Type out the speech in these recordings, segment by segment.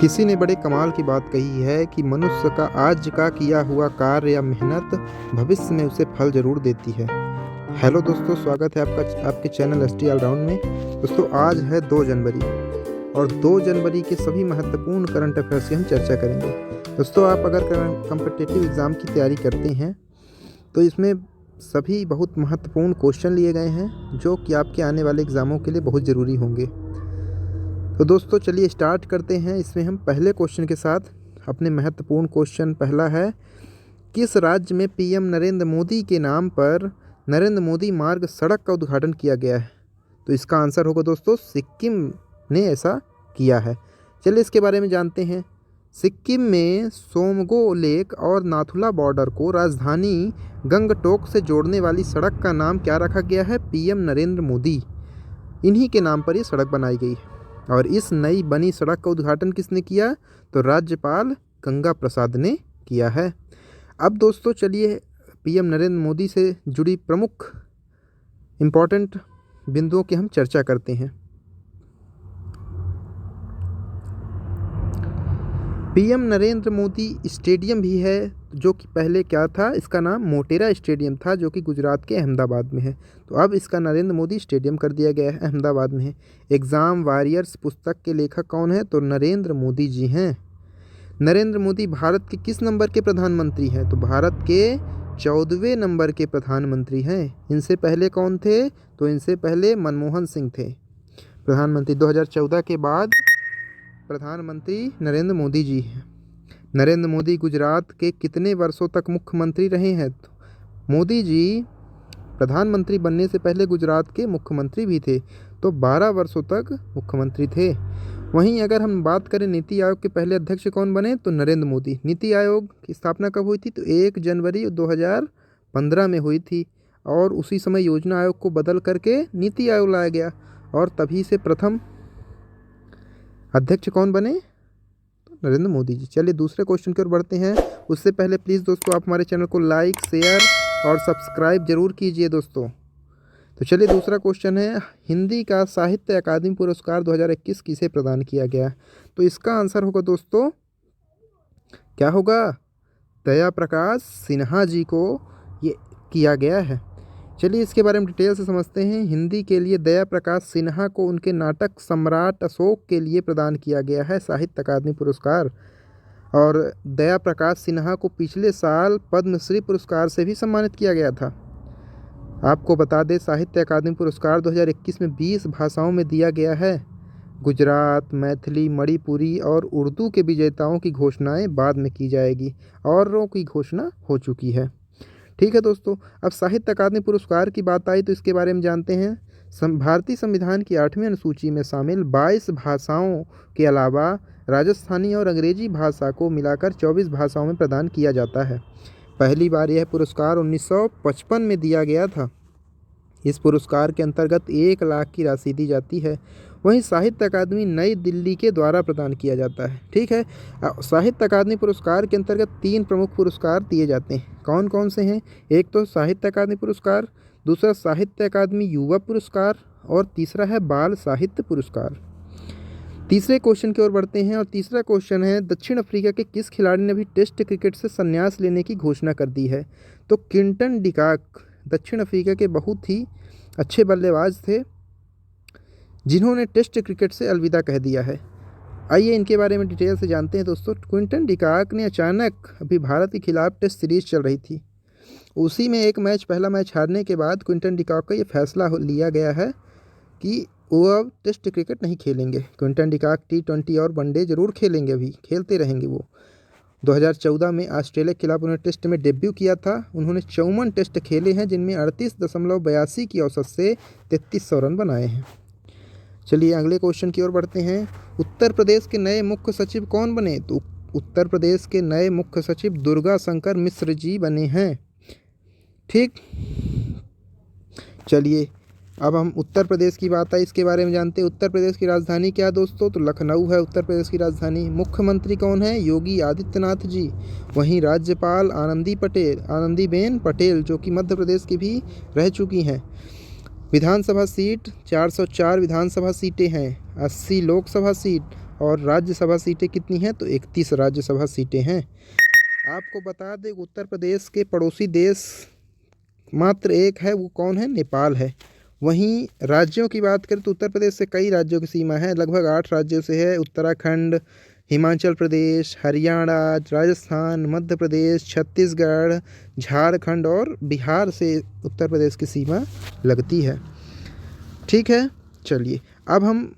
किसी ने बड़े कमाल की बात कही है कि मनुष्य का आज का किया हुआ कार्य या मेहनत भविष्य में उसे फल जरूर देती है। हेलो दोस्तों, स्वागत है आपके चैनल एसटी ऑलराउंड में। दोस्तों, आज है 2 जनवरी और 2 जनवरी के सभी महत्वपूर्ण करंट अफेयर्स की हम चर्चा करेंगे। दोस्तों, आप अगर कॉम्पिटिटिव एग्ज़ाम की तैयारी करते हैं तो इसमें सभी बहुत महत्वपूर्ण क्वेश्चन लिए गए हैं जो कि आपके आने वाले एग्ज़ामों के लिए बहुत ज़रूरी होंगे। तो दोस्तों, चलिए स्टार्ट करते हैं। इसमें हम पहले क्वेश्चन के साथ अपने महत्वपूर्ण क्वेश्चन पहला है, किस राज्य में पीएम नरेंद्र मोदी के नाम पर नरेंद्र मोदी मार्ग सड़क का उद्घाटन किया गया है? तो इसका आंसर होगा दोस्तों, सिक्किम ने ऐसा किया है। चलिए इसके बारे में जानते हैं। सिक्किम में सोमगो लेक और नाथुला बॉर्डर को राजधानी गंगटोक से जोड़ने वाली सड़क का नाम क्या रखा गया है? पीएम नरेंद्र मोदी, इन्हीं के नाम पर ये सड़क बनाई गई है। और इस नई बनी सड़क का उद्घाटन किसने किया? तो राज्यपाल गंगा प्रसाद ने किया है। अब दोस्तों चलिए पीएम नरेंद्र मोदी से जुड़ी प्रमुख इम्पॉर्टेंट बिंदुओं की हम चर्चा करते हैं। पीएम नरेंद्र मोदी स्टेडियम भी है जो कि पहले क्या था, इसका नाम मोटेरा स्टेडियम था जो कि गुजरात के अहमदाबाद में है। तो अब इसका नरेंद्र मोदी स्टेडियम कर दिया गया है, अहमदाबाद में है। एग्ज़ाम वॉरियर्स पुस्तक के लेखक कौन है? तो नरेंद्र मोदी जी हैं। नरेंद्र मोदी भारत के किस नंबर के प्रधानमंत्री हैं? तो भारत के 14वें नंबर के प्रधानमंत्री हैं। इनसे पहले कौन थे? तो इनसे पहले मनमोहन सिंह थे प्रधानमंत्री। 2014 के बाद प्रधानमंत्री नरेंद्र मोदी जी हैं। नरेंद्र मोदी गुजरात के कितने वर्षों तक मुख्यमंत्री रहे हैं? तो मोदी जी प्रधानमंत्री बनने से पहले गुजरात के मुख्यमंत्री भी थे, तो 12 वर्षों तक मुख्यमंत्री थे। वहीं अगर हम बात करें नीति आयोग के पहले अध्यक्ष कौन बने? तो नरेंद्र मोदी। नीति आयोग की स्थापना कब हुई थी? तो 1 जनवरी 2015 में हुई थी और उसी समय योजना आयोग को बदल करके नीति आयोग लाया गया और तभी से प्रथम अध्यक्ष कौन बने? तो नरेंद्र मोदी जी। चलिए दूसरे क्वेश्चन की ओर बढ़ते हैं। उससे पहले प्लीज़ दोस्तों आप हमारे चैनल को लाइक, शेयर और सब्सक्राइब जरूर कीजिए दोस्तों। तो चलिए दूसरा क्वेश्चन है, हिंदी का साहित्य अकादमी पुरस्कार 2021 किसे प्रदान किया गया? तो इसका आंसर होगा दोस्तों, क्या होगा? दया प्रकाश सिन्हा जी को ये किया गया है। चलिए इसके बारे में डिटेल से समझते हैं। हिंदी के लिए दया प्रकाश सिन्हा को उनके नाटक सम्राट अशोक के लिए प्रदान किया गया है साहित्य अकादमी पुरस्कार। और दया प्रकाश सिन्हा को पिछले साल पद्मश्री पुरस्कार से भी सम्मानित किया गया था। आपको बता दें, साहित्य अकादमी पुरस्कार 2021 में 20 भाषाओं में दिया गया है। गुजरात, मैथिली, मणिपुरी और उर्दू के विजेताओं की घोषणाएं बाद में की जाएगी, औरों की घोषणा हो चुकी है। ठीक है दोस्तों, अब साहित्य अकादमी पुरस्कार की बात आई तो इसके बारे में जानते हैं। भारतीय संविधान की 8वीं अनुसूची में शामिल 22 भाषाओं के अलावा राजस्थानी और अंग्रेजी भाषा को मिलाकर 24 भाषाओं में प्रदान किया जाता है। पहली बार यह पुरस्कार 1955 में दिया गया था। इस पुरस्कार के अंतर्गत 1 लाख की राशि दी जाती है। वहीं साहित्य अकादमी नई दिल्ली के द्वारा प्रदान किया जाता है। ठीक है, साहित्य अकादमी पुरस्कार के अंतर्गत 3 प्रमुख पुरस्कार दिए जाते हैं। कौन कौन से हैं? एक तो साहित्य अकादमी पुरस्कार, दूसरा साहित्य अकादमी युवा पुरस्कार और तीसरा है बाल साहित्य पुरस्कार। तीसरे क्वेश्चन की ओर बढ़ते हैं और तीसरा क्वेश्चन है, दक्षिण अफ्रीका के किस खिलाड़ी ने भी टेस्ट क्रिकेट से संन्यास लेने की घोषणा कर दी है? तो क्विंटन डिकॉक दक्षिण अफ्रीका के बहुत ही अच्छे बल्लेबाज थे जिन्होंने टेस्ट क्रिकेट से अलविदा कह दिया है। आइए इनके बारे में डिटेल से जानते हैं दोस्तों। क्विंटन डिकॉक ने अचानक, अभी भारत के खिलाफ टेस्ट सीरीज चल रही थी, उसी में एक मैच, पहला मैच हारने के बाद क्विंटन डिकॉक का ये फैसला लिया गया है कि वो अब टेस्ट क्रिकेट नहीं खेलेंगे। क्विंटन डिकॉक T20 और वनडे जरूर खेलेंगे, अभी खेलते रहेंगे वो। 2014 में ऑस्ट्रेलिया के खिलाफ उन्होंने टेस्ट में डेब्यू किया था। उन्होंने 54 टेस्ट खेले हैं जिनमें 38.82 की औसत से 3300 रन बनाए हैं। चलिए अगले क्वेश्चन की ओर बढ़ते हैं। उत्तर प्रदेश के नए मुख्य सचिव कौन बने? तो उत्तर प्रदेश के नए मुख्य सचिव दुर्गा शंकर मिश्र जी बने हैं। ठीक, चलिए अब हम उत्तर प्रदेश की बात आई, इसके बारे में जानते हैं। उत्तर प्रदेश की राजधानी क्या है दोस्तों? तो लखनऊ है उत्तर प्रदेश की राजधानी। मुख्यमंत्री कौन है? योगी आदित्यनाथ जी। वहीं राज्यपाल आनंदीबेन पटेल जो कि मध्य प्रदेश की भी रह चुकी हैं। विधानसभा सीट 404 विधानसभा सीटें हैं, 80 लोकसभा सीट और राज्यसभा सीटें कितनी हैं, तो 31 राज्यसभा सीटें हैं। आपको बता दें उत्तर प्रदेश के पड़ोसी देश मात्र एक है, वो कौन है, नेपाल है। वहीं राज्यों की बात करें तो उत्तर प्रदेश से कई राज्यों की सीमा है, लगभग 8 राज्यों से है। उत्तराखंड, हिमाचल प्रदेश, हरियाणा, राजस्थान, मध्य प्रदेश, छत्तीसगढ़, झारखंड और बिहार से उत्तर प्रदेश की सीमा लगती है। ठीक है, चलिए अब हम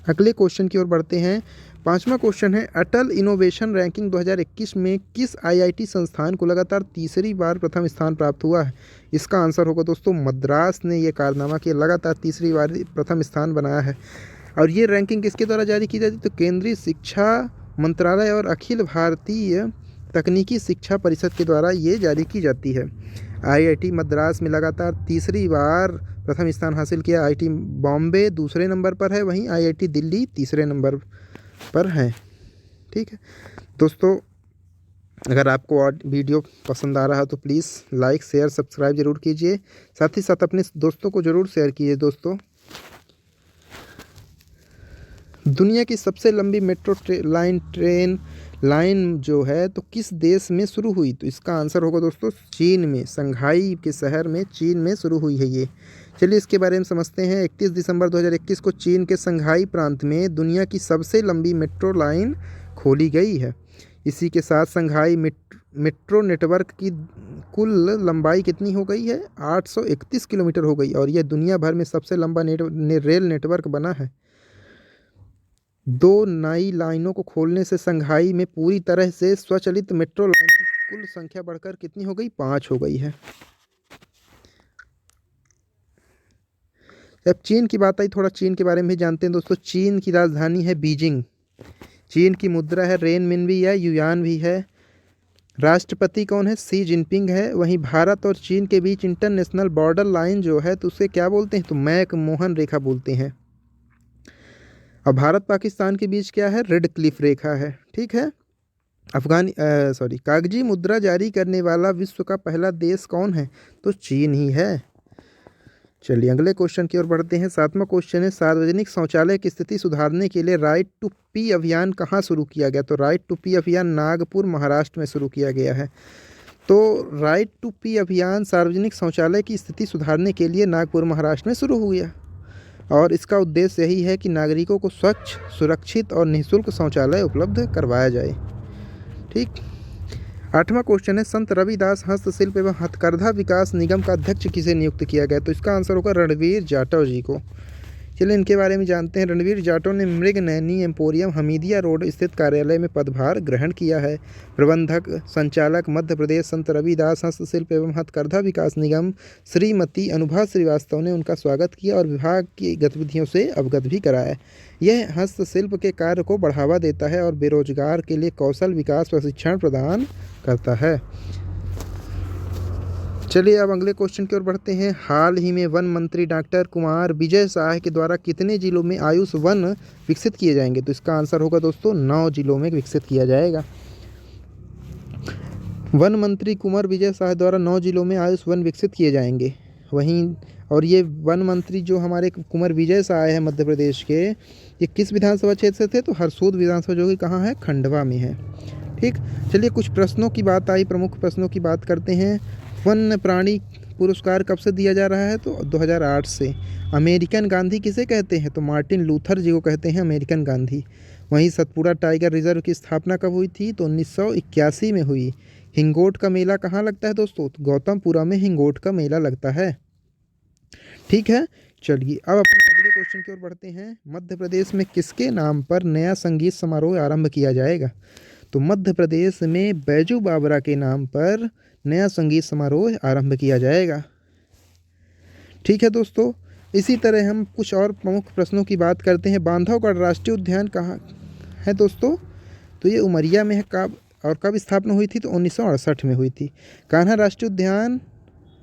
अगले क्वेश्चन की ओर बढ़ते हैं। 5वां क्वेश्चन है, अटल इनोवेशन रैंकिंग 2021 में किस आईआईटी संस्थान को लगातार तीसरी बार प्रथम स्थान प्राप्त हुआ है? इसका आंसर होगा दोस्तों मद्रास ने ये कारनामा किया, लगातार तीसरी बार प्रथम स्थान बनाया है। और ये रैंकिंग किसके द्वारा जारी की जाती है, तो केंद्रीय शिक्षा मंत्रालय और अखिल भारतीय तकनीकी शिक्षा परिषद के द्वारा ये जारी की जाती है। आईआईटी मद्रास में लगातार तीसरी बार प्रथम स्थान हासिल किया। आईआईटी बॉम्बे दूसरे नंबर पर है, वहीं आईआईटी दिल्ली तीसरे नंबर पर है। ठीक है दोस्तों, अगर आपको वीडियो पसंद आ रहा है तो प्लीज़ लाइक शेयर सब्सक्राइब ज़रूर कीजिए, साथ ही साथ अपने दोस्तों को ज़रूर शेयर कीजिए। दोस्तों, दुनिया की सबसे लंबी मेट्रो ट्रेन लाइन जो है तो किस देश में शुरू हुई, तो इसका आंसर होगा दोस्तों चीन में, संघाई के शहर में चीन में शुरू हुई है ये। चलिए इसके बारे में समझते हैं। 31 दिसंबर 2021 को चीन के संघाई प्रांत में दुनिया की सबसे लंबी मेट्रो लाइन खोली गई है। इसी के साथ संघाई मेट्रो नेटवर्क की कुल लंबाई कितनी हो गई है, 831 किलोमीटर हो गई, और यह दुनिया भर में सबसे लंबा रेल नेटवर्क बना है। 2 नई लाइनों को खोलने से संघाई में पूरी तरह से स्वचालित मेट्रो लाइन की कुल संख्या बढ़कर कितनी हो गई, 5 हो गई है। अब चीन की बात आई, थोड़ा चीन के बारे में भी जानते हैं दोस्तों। चीन की राजधानी है बीजिंग, चीन की मुद्रा है रेनमिनबी है, युआन भी है। राष्ट्रपति कौन है, शी जिनपिंग है। वहीं भारत और चीन के बीच इंटरनेशनल बॉर्डर लाइन जो है तो उसे क्या बोलते हैं, तो मैक-मोहन रेखा बोलते हैं। और भारत पाकिस्तान के बीच क्या है, रेड क्लिफ रेखा है। ठीक है, कागजी मुद्रा जारी करने वाला विश्व का पहला देश कौन है, तो चीन ही है। चलिए अगले क्वेश्चन की ओर बढ़ते हैं। 7वां क्वेश्चन है, सार्वजनिक शौचालय की स्थिति सुधारने के लिए राइट टू पी अभियान कहाँ शुरू किया गया, तो राइट टू पी अभियान नागपुर महाराष्ट्र में शुरू किया गया है। तो राइट टू पी अभियान सार्वजनिक शौचालय की स्थिति सुधारने के लिए नागपुर महाराष्ट्र में शुरू हुआ, और इसका उद्देश्य यही है कि नागरिकों को स्वच्छ, सुरक्षित और निःशुल्क शौचालय उपलब्ध करवाया जाए। ठीक। 8वां क्वेश्चन है, संत रविदास हस्तशिल्प एवं हथकरघा विकास निगम का अध्यक्ष किसे नियुक्त किया गया, तो इसका आंसर होगा रणवीर जाटव जी को। चलिए इनके बारे में जानते हैं। रणवीर जाटव ने मृगनयनी एम्पोरियम हमीदिया रोड स्थित कार्यालय में पदभार ग्रहण किया है। प्रबंधक संचालक मध्य प्रदेश संत रविदास हस्तशिल्प एवं हथकरघा विकास निगम श्रीमती अनुभा श्रीवास्तव ने उनका स्वागत किया और विभाग की गतिविधियों से अवगत भी कराया। यह हस्तशिल्प के कार्य को बढ़ावा देता है और बेरोजगार के लिए कौशल विकास प्रशिक्षण प्रदान करता है। चलिए अब अगले क्वेश्चन की ओर बढ़ते हैं। हाल ही में वन मंत्री डॉक्टर कुमार विजय शाह के द्वारा कितने जिलों में आयुष वन विकसित किए जाएंगे, तो इसका आंसर होगा दोस्तों 9 जिलों में विकसित किया जाएगा। वन मंत्री कुमार विजय शाह द्वारा 9 जिलों में आयुष वन विकसित किए जाएंगे। वहीं और ये वन मंत्री जो हमारे कुमार विजय शाह हैं मध्य प्रदेश के, ये किस विधानसभा क्षेत्र से थे, तो हरसूद विधानसभा जो कि कहाँ है, खंडवा में है। ठीक। चलिए कुछ प्रश्नों की बात आई, प्रमुख प्रश्नों की बात करते हैं। वन्य प्राणी पुरस्कार कब से दिया जा रहा है, तो 2008 से। अमेरिकन गांधी किसे कहते हैं, तो मार्टिन लूथर जी को कहते हैं अमेरिकन गांधी। वहीं सतपुड़ा टाइगर रिजर्व की स्थापना कब हुई थी, तो 1981 में हुई। हिंगोट का मेला कहाँ लगता है दोस्तों, तो गौतमपुरा में हिंगोट का मेला लगता है। ठीक है। चलिए अब अपने अगले क्वेश्चन की ओर बढ़ते हैं। मध्य प्रदेश में किसके नाम पर नया संगीत समारोह आरंभ किया जाएगा, तो मध्य प्रदेश में बैजू बावरा के नाम पर नया संगीत समारोह आरंभ किया जाएगा। ठीक है दोस्तों, इसी तरह हम कुछ और प्रमुख प्रश्नों की बात करते हैं। बांधवगढ़ राष्ट्रीय उद्यान कहाँ है दोस्तों, तो ये उमरिया में है। कब स्थापना हुई थी, तो 1968 में हुई थी। कान्हा राष्ट्रीय उद्यान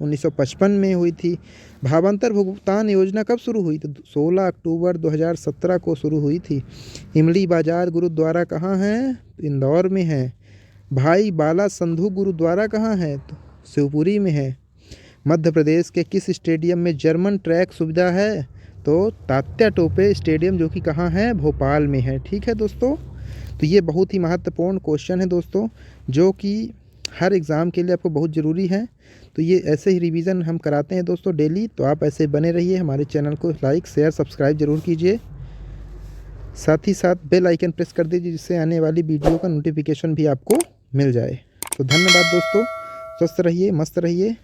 1955 में हुई थी। भावांतर भुगतान योजना कब शुरू हुई, तो 16 अक्टूबर 2017 को शुरू हुई थी। इमली बाजार गुरुद्वारा कहाँ है, इंदौर में है। भाई बाला संधू गुरुद्वारा कहाँ है, तो शिवपुरी में है। मध्य प्रदेश के किस स्टेडियम में जर्मन ट्रैक सुविधा है, तो तात्या टोपे स्टेडियम जो कि कहाँ है, भोपाल में है। ठीक है दोस्तों, तो ये बहुत ही महत्वपूर्ण क्वेश्चन है दोस्तों, जो कि हर एग्ज़ाम के लिए आपको बहुत ज़रूरी है। तो ये ऐसे ही रिवीजन हम कराते हैं दोस्तों डेली, तो आप ऐसे बने रहिए। हमारे चैनल को लाइक शेयर सब्सक्राइब ज़रूर कीजिए, साथ ही साथ बेल आइकन प्रेस कर दीजिए, जिससे आने वाली वीडियो का नोटिफिकेशन भी आपको मिल जाए। तो धन्यवाद दोस्तों, स्वस्थ रहिए, मस्त रहिए।